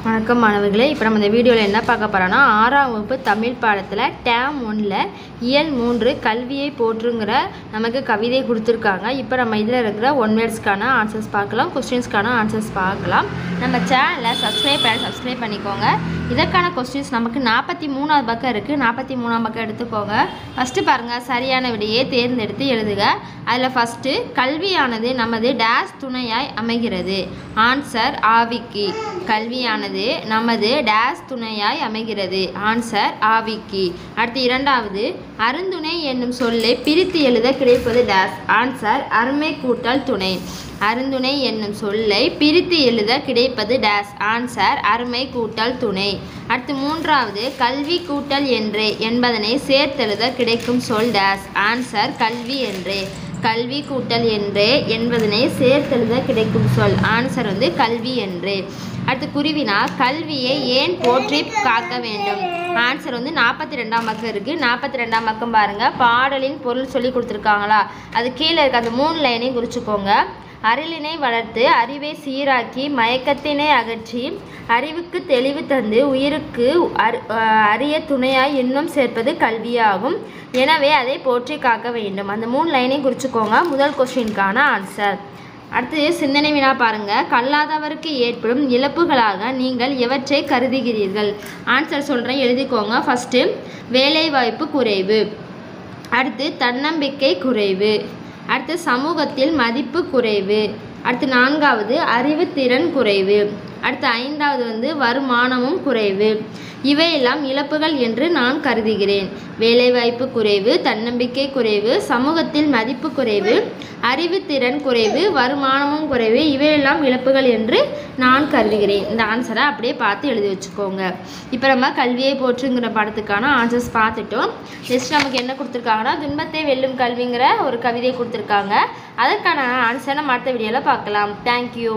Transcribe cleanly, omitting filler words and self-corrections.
வணக்கம் மாணவர்களே, இப்போ நம்ம இந்த வீடியோவில் என்ன பார்க்க போகிறோன்னா 6ஆம் வகுப்பு தமிழ் பாடத்தில் டேம் 1ல் இயல் 3 கல்வியை போற்றுங்கிற நமக்கு கவிதை கொடுத்துருக்காங்க. இப்போ நம்ம இதில் இருக்கிற ஒன் வேர்ட்ஸ்க்கான ஆன்சர்ஸ் பார்க்கலாம், கொஸ்டின்ஸ்க்கான ஆன்சர்ஸ் பார்க்கலாம். நம்ம சேனலை சப்ஸ்கிரைப் பண்ணிக்கோங்க. இதற்கான கொஸ்டின்ஸ் நமக்கு 43வது பக்கம் இருக்குது. 43ஆம் பக்கம் எடுத்துக்கோங்க. ஃபஸ்ட்டு பாருங்கள், சரியான விடையை தேர்ந்தெடுத்து எழுதுக. அதில் ஃபஸ்ட்டு, கல்வியானது நமது டேஸ் துணையாய் அமைகிறது. ஆன்சர் ஆவிக்கு. கல்வியானது நமது டேஸ் துணையாய் அமைகிறது. ஆன்சர் ஆவிக்கு. அடுத்து இரண்டாவது, அருந்துணை என்னும் சொல்லை பிரித்து எழுத கிடைப்பது டேஸ். ஆன்சர் அருமை கூட்டல் துணை. அருந்துணை என்னும் சொல்லை பிரித்து எழுத கிடைப்பது டேஸ். ஆன்சர் அருமை கூட்டல் துணை. அடுத்து மூன்றாவது, கல்வி கூட்டல் என்றே என்பதனை சேர்த்தெழுத கிடைக்கும் சொல் டேஸ். ஆன்சர் கல்வி என்றே. கல்வி கூட்டல் என்றே என்பதனை சேர்த்தெழுத கிடைக்கும் சொல். ஆன்சர் கல்வி என்றே. அடுத்து குருவினா, கல்வியை ஏன் போற்றி காக்க வேண்டும். ஆன்சர் 42ஆம் பக்கம் இருக்குது. 42ஆம் பக்கம் பாருங்கள், பாடலின் பொருள் சொல்லி கொடுத்துருக்காங்களா, அது கீழே இருக்க அந்த 3 லைனையும் குறிச்சிக்கோங்க. அருளினை வளர்த்து அறிவை சீராக்கி மயக்கத்தினை அகற்றி அறிவுக்கு தெளிவு தந்து உயிருக்கு அரிய துணையாய் இன்னும் சேர்ப்பது கல்வியாகும். எனவே அதை போற்றி காக்க வேண்டும். அந்த 3 லைனையும் குறிச்சிக்கோங்க. முதல் கொஸ்டினுக்கான ஆன்சர். அடுத்து சிந்தனை வினா பாருங்கள். கல்லாதவருக்கு ஏற்படும் இழப்புகளாக நீங்கள் எவற்றை கருதுகிறீர்கள். ஆன்சர் சொல்கிறேன், எழுதிக்கோங்க. ஃபஸ்ட்டு, வேலைவாய்ப்பு குறைவு. அடுத்து தன்னம்பிக்கை குறைவு. அடுத்து சமூகத்தில் மதிப்பு குறைவு. அடுத்து 4வது அறிவுத்திறன் குறைவு. அடுத்து 5வது வருமானமும் குறைவு. இவையெல்லாம் இழப்புகள் என்று நான் கருதுகிறேன். வேலைவாய்ப்பு குறைவு, தன்னம்பிக்கை குறைவு, சமூகத்தில் மதிப்பு குறைவு, அறிவுத்திறன் குறைவு, வருமானமும் குறைவு, இவையெல்லாம் இழப்புகள் என்று நான் கருதுகிறேன். இந்த ஆன்சரை அப்படியே பார்த்து எழுதி வச்சுக்கோங்க. இப்போ நம்ம கல்வியை போற்றுங்கிற படத்துக்கான ஆன்சர்ஸ் பார்த்துட்டோம். நெக்ஸ்ட் நமக்கு என்ன கொடுத்துருக்காங்கன்னா, துன்பத்தை வெல்லும் கல்விங்கிற ஒரு கவிதை கொடுத்துருக்காங்க. அதற்கான ஆன்சரை நம்ம அடுத்த வீடியோவில் பார்க்கலாம். தேங்க்யூ.